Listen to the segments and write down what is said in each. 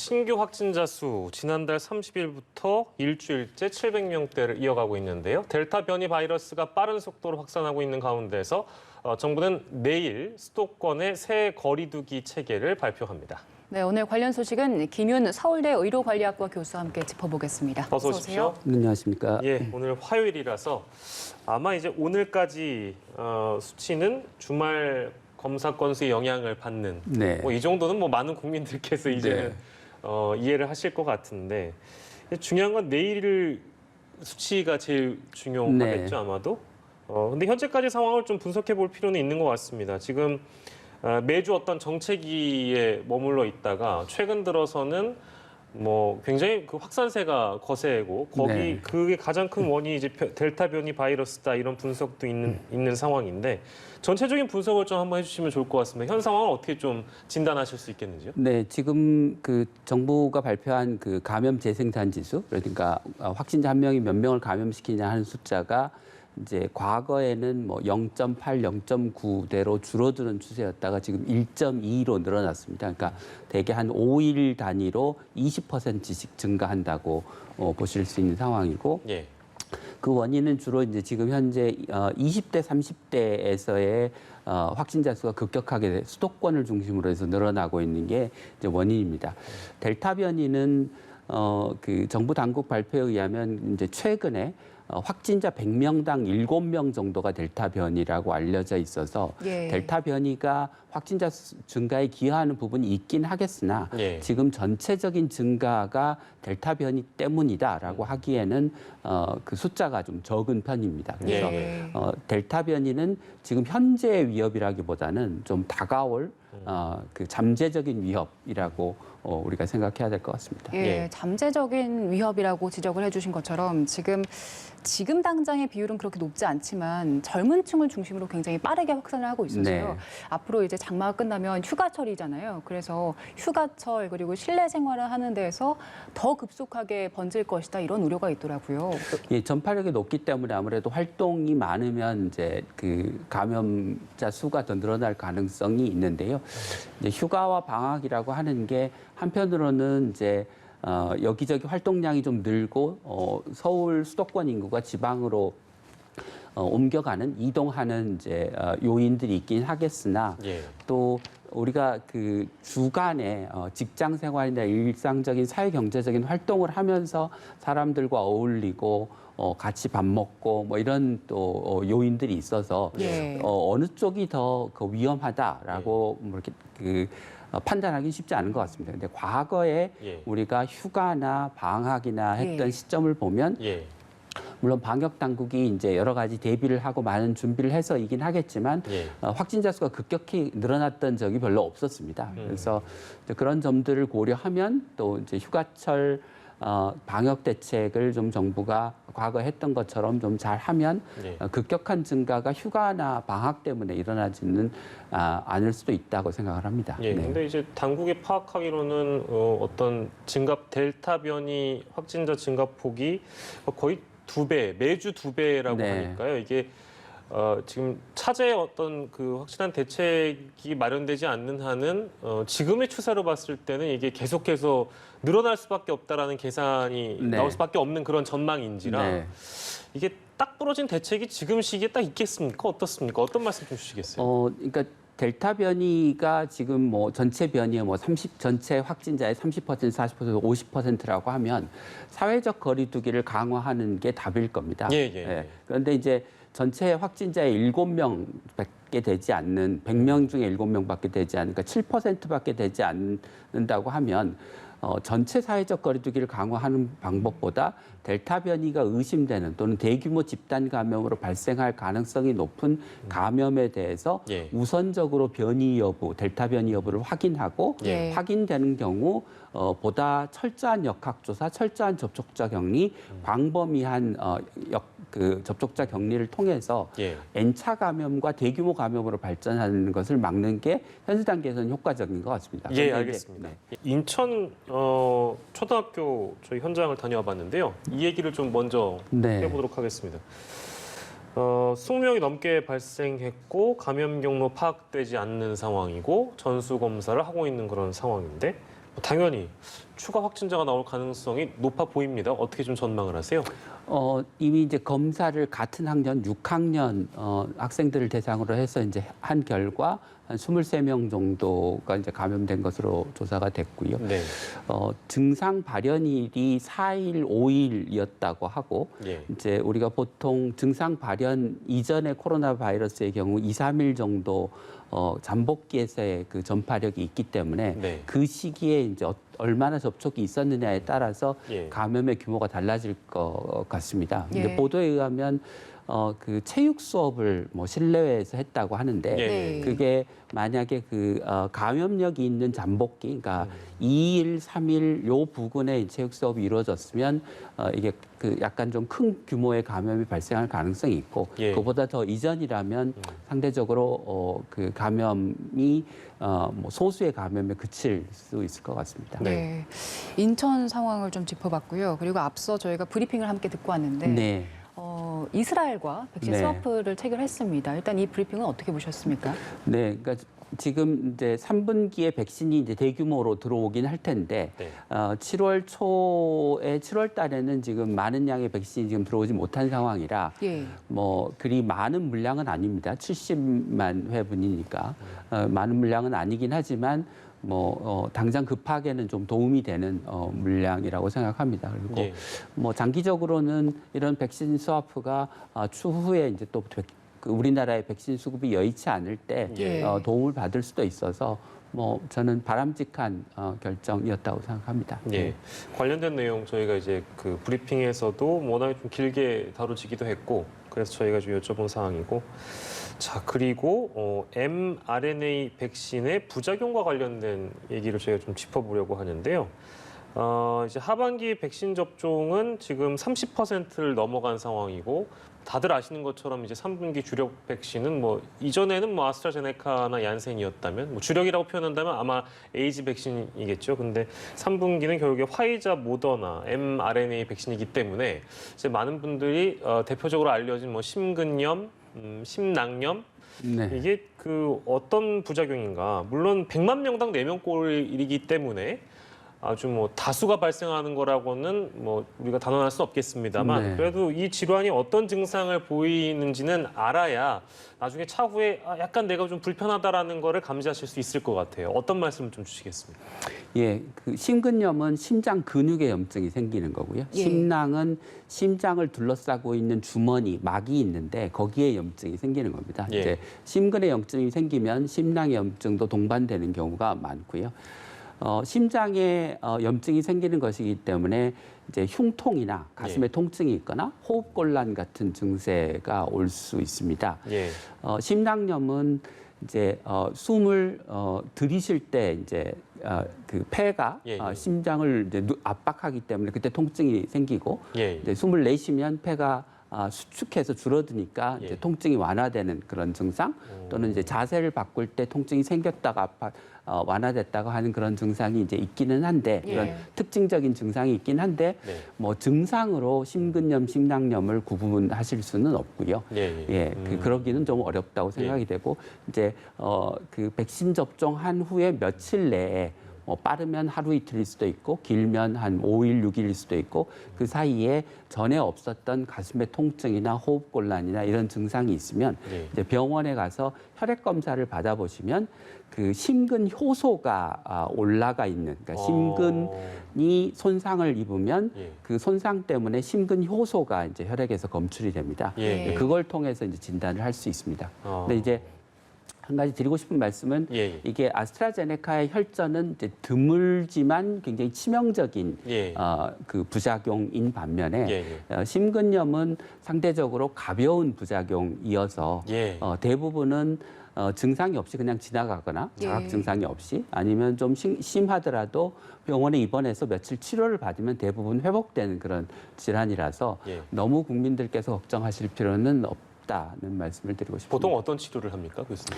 신규 확진자 수 지난달 30일부터 일주일째 700명대를 이어가고 있는데요. 델타 변이 바이러스가 빠른 속도로 확산하고 있는 가운데서 정부는 내일 수도권의 새 거리두기 체계를 발표합니다. 네, 오늘 관련 소식은 김윤 서울대 의료관리학과 교수와 함께 짚어보겠습니다. 어서 오십시오. 안녕하십니까. 예, 오늘 화요일이라서 아마 이제 오늘까지 수치는 주말 검사 건수의 영향을 받는 네. 뭐 이 정도는 뭐 많은 국민들께서 이제는 네. 이해를 하실 것 같은데 중요한 건 내일 수치가 제일 중요하겠죠, 아마도. 근데 현재까지 상황을 좀 분석해 볼 필요는 있는 것 같습니다. 지금 매주 어떤 정체기에 머물러 있다가 최근 들어서는 뭐 굉장히 그 확산세가 거세고 네. 그게 가장 큰 원인이 이제 델타 변이 바이러스다 이런 분석도 있는 상황인데 전체적인 분석을 좀 한번 해주시면 좋을 것 같습니다. 현 상황을 어떻게 좀 진단하실 수 있겠는지요? 네, 지금 그 정부가 발표한 그 감염 재생산 지수, 그러니까 확진자 한 명이 몇 명을 감염시키냐 하는 숫자가 이제 과거에는 뭐 0.8, 0.9대로 줄어드는 추세였다가 지금 1.2로 늘어났습니다. 그러니까 대개 한 5일 단위로 20%씩 증가한다고 보실 수 있는 상황이고, 예. 그 원인은 주로 이제 지금 현재 20대, 30대에서의 확진자 수가 급격하게 수도권을 중심으로 해서 늘어나고 있는 게 이제 원인입니다. 델타 변이는 그 정부 당국 발표에 의하면 이제 최근에 확진자 100명당 7명 정도가 델타 변이라고 알려져 있어서 예. 델타 변이가 확진자 증가에 기여하는 부분이 있긴 하겠으나 예. 지금 전체적인 증가가 델타 변이 때문이다라고 하기에는 그 숫자가 좀 적은 편입니다. 그래서 예. 델타 변이는 지금 현재의 위협이라기보다는 좀 다가올 그 잠재적인 위협이라고 우리가 생각해야 될 것 같습니다. 예, 예. 잠재적인 위협이라고 지적을 해주신 것처럼 지금 당장의 비율은 그렇게 높지 않지만 젊은 층을 중심으로 굉장히 빠르게 확산을 하고 있어서요. 네. 앞으로 이제 장마가 끝나면 휴가철이잖아요. 그래서 휴가철 그리고 실내 생활을 하는 데에서 더 급속하게 번질 것이다 이런 우려가 있더라고요. 예, 전파력이 높기 때문에 아무래도 활동이 많으면 이제 그 감염자 수가 더 늘어날 가능성이 있는데요. 이제 휴가와 방학이라고 하는 게 한편으로는 이제 여기저기 활동량이 좀 늘고 서울 수도권 인구가 지방으로 옮겨가는 이동하는 이제 요인들이 있긴 하겠으나 예. 또 우리가 그 주간에 직장 생활이나 일상적인 사회 경제적인 활동을 하면서 사람들과 어울리고 같이 밥 먹고 뭐 이런 또 요인들이 있어서 예. 어느 쪽이 더 그 위험하다라고 뭐 이렇게 그 판단하기 쉽지 않은 것 같습니다. 근데 과거에 예. 우리가 휴가나 방학이나 했던 예. 시점을 보면 예. 물론 방역 당국이 이제 여러 가지 대비를 하고 많은 준비를 해서이긴 하겠지만 예. 확진자 수가 급격히 늘어났던 적이 별로 없었습니다. 그래서 이제 그런 점들을 고려하면 또 이제 휴가철 방역 대책을 좀 정부가 과거 했던 것처럼 좀 잘하면 예. 급격한 증가가 휴가나 방학 때문에 일어나지는 않을 수도 있다고 생각을 합니다. 예. 네. 근데 이제 당국이 파악하기로는 어떤 델타 변이 확진자 증가폭이 거의 2배, 매주 2배라고 네. 하니까요. 이게 지금 차제의 어떤 그 확실한 대책이 마련되지 않는 한은 지금의 추세로 봤을 때는 이게 계속해서 늘어날 수밖에 없다라는 계산이 네. 나올 수밖에 없는 그런 전망인지라 네. 이게 딱 부러진 대책이 지금 시기에 딱 있겠습니까? 어떻습니까? 어떤 말씀 좀 주시겠어요? 그러니까 델타 변이가 지금 뭐 전체 변이의 뭐 전체 확진자의 30%, 40%, 50%라고 하면 사회적 거리두기를 강화하는 게 답일 겁니다. 예. 그런데 이제 전체 확진자의 7명밖에 되지 않는 100명 중에 7명밖에 되지 않는 그러니까 7%밖에 되지 않는다고 하면 전체 사회적 거리두기를 강화하는 방법보다 델타 변이가 의심되는 또는 대규모 집단 감염으로 발생할 가능성이 높은 감염에 대해서 예. 우선적으로 변이 여부, 델타 변이 여부를 확인하고 예. 확인되는 경우 보다 철저한 역학조사, 철저한 접촉자 격리, 광범위한 그 접촉자 격리를 통해서 예. N차 감염과 대규모 감염으로 발전하는 것을 막는 게 현재 단계에서는 효과적인 것 같습니다. 예, 그런데 알겠습니다. 네. 인천 초등학교 저희 현장을 다녀와 봤는데요. 이 얘기를 좀 먼저 네. 해보도록 하겠습니다. 20명이 넘게 발생했고 감염 경로 파악되지 않는 상황이고 전수 검사를 하고 있는 그런 상황인데 당연히 추가 확진자가 나올 가능성이 높아 보입니다. 어떻게 좀 전망을 하세요? 이미 이제 검사를 같은 학년 6학년 학생들을 대상으로 해서 이제 한 결과 한 23명 정도가 이제 감염된 것으로 조사가 됐고요. 네. 증상 발현일이 4일, 5일이었다고 하고 예. 이제 우리가 보통 증상 발현 이전의 코로나 바이러스의 경우 2, 3일 정도 잠복기에서의 그 전파력이 있기 때문에 네. 그 시기에 이제 얼마나 접촉이 있었느냐에 따라서 예. 감염의 규모가 달라질 것 같습니다. 예. 근데 보도에 의하면 그 체육 수업을 뭐 실내외에서 했다고 하는데 예. 네. 그게 만약에 그 감염력이 있는 잠복기, 그러니까 2일, 3일 요 부근에 체육 수업이 이루어졌으면 이게 그 약간 좀 큰 규모의 감염이 발생할 가능성이 있고 예. 그보다 더 이전이라면 상대적으로 그 감염이 뭐 소수의 감염에 그칠 수 있을 것 같습니다. 네. 네. 인천 상황을 좀 짚어봤고요. 그리고 앞서 저희가 브리핑을 함께 듣고 왔는데 네. 이스라엘과 백신 네. 스와프를 체결했습니다. 일단 이 브리핑은 어떻게 보셨습니까? 네, 그러니까 지금 이제 3분기에 백신이 이제 대규모로 들어오긴 할 텐데 네. 7월 초에 7월 달에는 지금 많은 양의 백신이 지금 들어오지 못한 상황이라 예. 뭐 그리 많은 물량은 아닙니다. 70만 회분이니까 많은 물량은 아니긴 하지만 뭐 당장 급하게는 좀 도움이 되는 물량이라고 생각합니다. 그리고 예. 뭐 장기적으로는 이런 백신 스와프가 추후에 이제 또 우리나라의 백신 수급이 여의치 않을 때 예. 도움을 받을 수도 있어서 뭐 저는 바람직한 결정이었다고 생각합니다. 예. 관련된 내용 저희가 이제 그 브리핑에서도 워낙에 좀 길게 다루지기도 했고 그래서 저희가 좀 여쭤본 사항이고 자 그리고 mRNA 백신의 부작용과 관련된 얘기를 저희가 좀 짚어보려고 하는데요. 이제 하반기 백신 접종은 지금 30%를 넘어간 상황이고 다들 아시는 것처럼 이제 3분기 주력 백신은 뭐 이전에는 뭐 아스트라제네카나 얀센이었다면 뭐 주력이라고 표현한다면 아마 에이즈 백신이겠죠. 근데 3분기는 결국에 화이자, 모더나, mRNA 백신이기 때문에 이제 많은 분들이 대표적으로 알려진 뭐 심근염, 심낭염 네. 이게 그 어떤 부작용인가? 물론 100만 명당 4명꼴이기 때문에 아주 뭐 다수가 발생하는 거라고는 뭐 우리가 단언할 수는 없겠습니다만 네. 그래도 이 질환이 어떤 증상을 보이는지는 알아야 나중에 차후에 약간 내가 좀 불편하다라는 거를 감지하실 수 있을 것 같아요. 어떤 말씀을 좀 주시겠습니까? 예, 그 심근염은 심장 근육에 염증이 생기는 거고요. 예. 심낭은 심장을 둘러싸고 있는 주머니, 막이 있는데 거기에 염증이 생기는 겁니다. 예. 이제 심근에 염증이 생기면 심낭의 염증도 동반되는 경우가 많고요. 심장에 염증이 생기는 것이기 때문에 이제 흉통이나 가슴에 통증이 있거나 호흡곤란 같은 증세가 올 수 있습니다. 예. 심낭염은 이제 숨을 들이쉴 때 이제 그 폐가 예, 예. 심장을 이제 압박하기 때문에 그때 통증이 생기고 예. 이제 숨을 내쉬면 폐가 수축해서 줄어드니까 예. 이제 통증이 완화되는 그런 증상 또는 이제 자세를 바꿀 때 통증이 생겼다가 완화됐다가 하는 그런 증상이 이제 있기는 한데 예. 이런 특징적인 증상이 있긴 한데 네. 뭐 증상으로 심근염, 심낭염을 구분하실 수는 없고요. 예. 예, 그러기는 좀 어렵다고 생각이 되고 이제 그 백신 접종한 후에 며칠 내에 빠르면 하루 이틀일 수도 있고 길면 한 5일, 6일일 수도 있고 그 사이에 전에 없었던 가슴의 통증이나 호흡곤란이나 이런 증상이 있으면 예. 이제 병원에 가서 혈액 검사를 받아보시면 그 심근 효소가 올라가 있는 그러니까 심근이 손상을 입으면 예. 그 손상 때문에 심근 효소가 이제 혈액에서 검출이 됩니다. 예. 그걸 통해서 이제 진단을 할 수 있습니다. 근데 이제 한 가지 드리고 싶은 말씀은 예. 이게 아스트라제네카의 혈전은 이제 드물지만 굉장히 치명적인 예. 그 부작용인 반면에 예. 심근염은 상대적으로 가벼운 부작용이어서 예. 대부분은 증상이 없이 그냥 지나가거나 자각 예. 증상이 없이 아니면 좀 심하더라도 병원에 입원해서 며칠 치료를 받으면 대부분 회복되는 그런 질환이라서 예. 너무 국민들께서 걱정하실 필요는 없다는 말씀을 드리고 싶습니다. 보통 어떤 치료를 합니까, 교수님?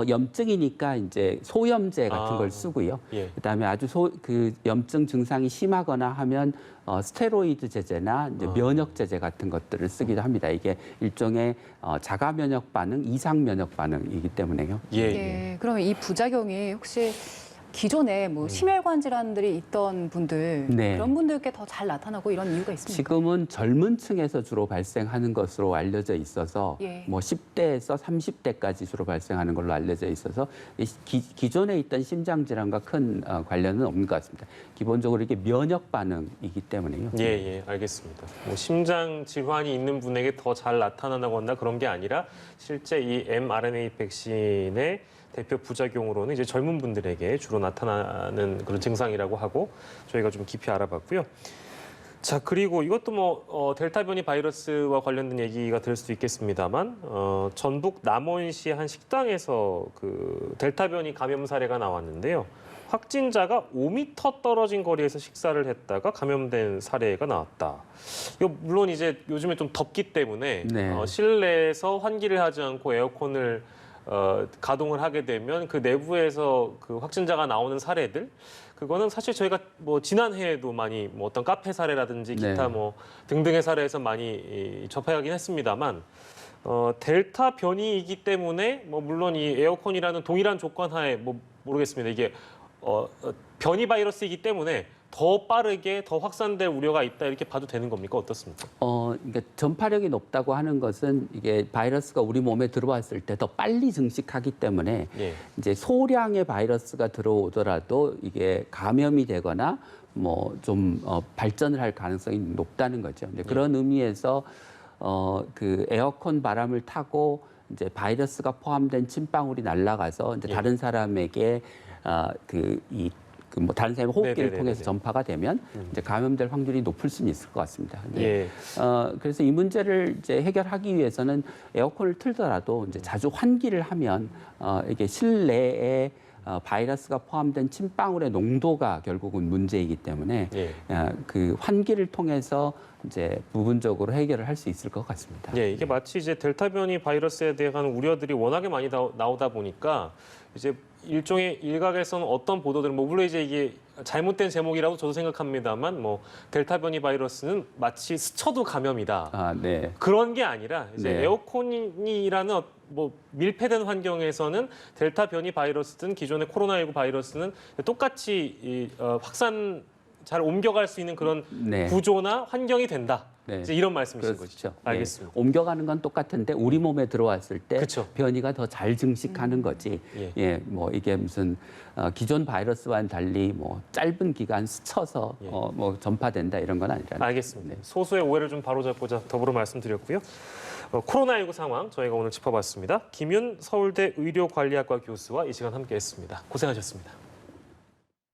염증이니까 이제 소염제 같은 아. 걸 쓰고요. 예. 그다음에 아주 그 염증 증상이 심하거나 하면 스테로이드 제제나 이제 면역 제제 같은 것들을 쓰기도 합니다. 이게 일종의 자가 면역 반응, 이상 면역 반응이기 때문에요. 예. 예. 그러면 이 부작용이 혹시 기존에 뭐 심혈관 질환들이 있던 분들 네. 그런 분들께 더 잘 나타나고 이런 이유가 있습니까? 지금은 젊은 층에서 주로 발생하는 것으로 알려져 있어서 예. 뭐 10대에서 30대까지 주로 발생하는 걸로 알려져 있어서 기존에 있던 심장 질환과 큰 관련은 없는 것 같습니다. 기본적으로 이게 면역 반응이기 때문에요. 예, 예, 알겠습니다. 뭐 심장 질환이 있는 분에게 더 잘 나타나거나 그런 게 아니라 실제 이 mRNA 백신의 대표 부작용으로는 이제 젊은 분들에게 주로 나타나는 그런 증상이라고 하고 저희가 좀 깊이 알아봤고요. 자, 그리고 이것도 뭐 델타 변이 바이러스와 관련된 얘기가 될 수도 있겠습니다만 전북 남원시 한 식당에서 그 델타 변이 감염 사례가 나왔는데요. 확진자가 5m 떨어진 거리에서 식사를 했다가 감염된 사례가 나왔다. 이거 물론 이제 요즘에 좀 덥기 때문에 네. 실내에서 환기를 하지 않고 에어컨을 가동을 하게 되면 그 내부에서 그 확진자가 나오는 사례들 그거는 사실 저희가 뭐 지난해에도 많이 뭐 어떤 카페 사례라든지 기타 네. 뭐 등등의 사례에서 많이 접해가긴 했습니다만 델타 변이이기 때문에 뭐 물론 이 에어컨이라는 동일한 조건 하에 뭐 모르겠습니다. 이게 변이 바이러스이기 때문에 더 빠르게 더 확산될 우려가 있다 이렇게 봐도 되는 겁니까? 어떻습니까? 그러니까 전파력이 높다고 하는 것은 이게 바이러스가 우리 몸에 들어왔을 때 더 빨리 증식하기 때문에 예. 이제 소량의 바이러스가 들어오더라도 이게 감염이 되거나 뭐 좀 발전을 할 가능성이 높다는 거죠. 이제 그런 의미에서 그 에어컨 바람을 타고 이제 바이러스가 포함된 침방울이 날아가서 이제 예. 다른 사람에게 뭐 다른 사람의 호흡기를 네네네네. 통해서 전파가 되면 이제 감염될 확률이 높을 수는 있을 것 같습니다. 네. 예. 그래서 이 문제를 이제 해결하기 위해서는 에어컨을 틀더라도 이제 자주 환기를 하면 이게 실내에 바이러스가 포함된 침방울의 농도가 결국은 문제이기 때문에 예. 그 환기를 통해서 이제 부분적으로 해결을 할 수 있을 것 같습니다. 예, 이게 마치 이제 델타 변이 바이러스에 대한 우려들이 워낙에 많이 나오다 보니까 이제 일종의 일각에서는 어떤 보도들, 뭐 물론 이제 이게 잘못된 제목이라고 저도 생각합니다만, 뭐 델타 변이 바이러스는 마치 스쳐도 감염이다. 네. 그런 게 아니라 이제 네. 에어컨이라는 뭐 밀폐된 환경에서는 델타 변이 바이러스든 기존의 코로나19 바이러스는 똑같이 확산 잘 옮겨갈 수 있는 그런 네. 구조나 환경이 된다. 네. 이제 이런 말씀이신 그렇죠. 거죠. 네. 알겠습니다. 옮겨가는 건 똑같은데 우리 몸에 들어왔을 때 그쵸. 변이가 더 잘 증식하는 거지. 예. 뭐 이게 무슨 기존 바이러스와는 달리 뭐 짧은 기간 스쳐서 예. 뭐 전파된다 이런 건 아니라는. 알겠습니다. 네. 소수의 오해를 좀 바로잡고자 더불어 말씀드렸고요. 코로나19 상황 저희가 오늘 짚어봤습니다. 김윤 서울대 의료관리학과 교수와 이 시간 함께했습니다. 고생하셨습니다.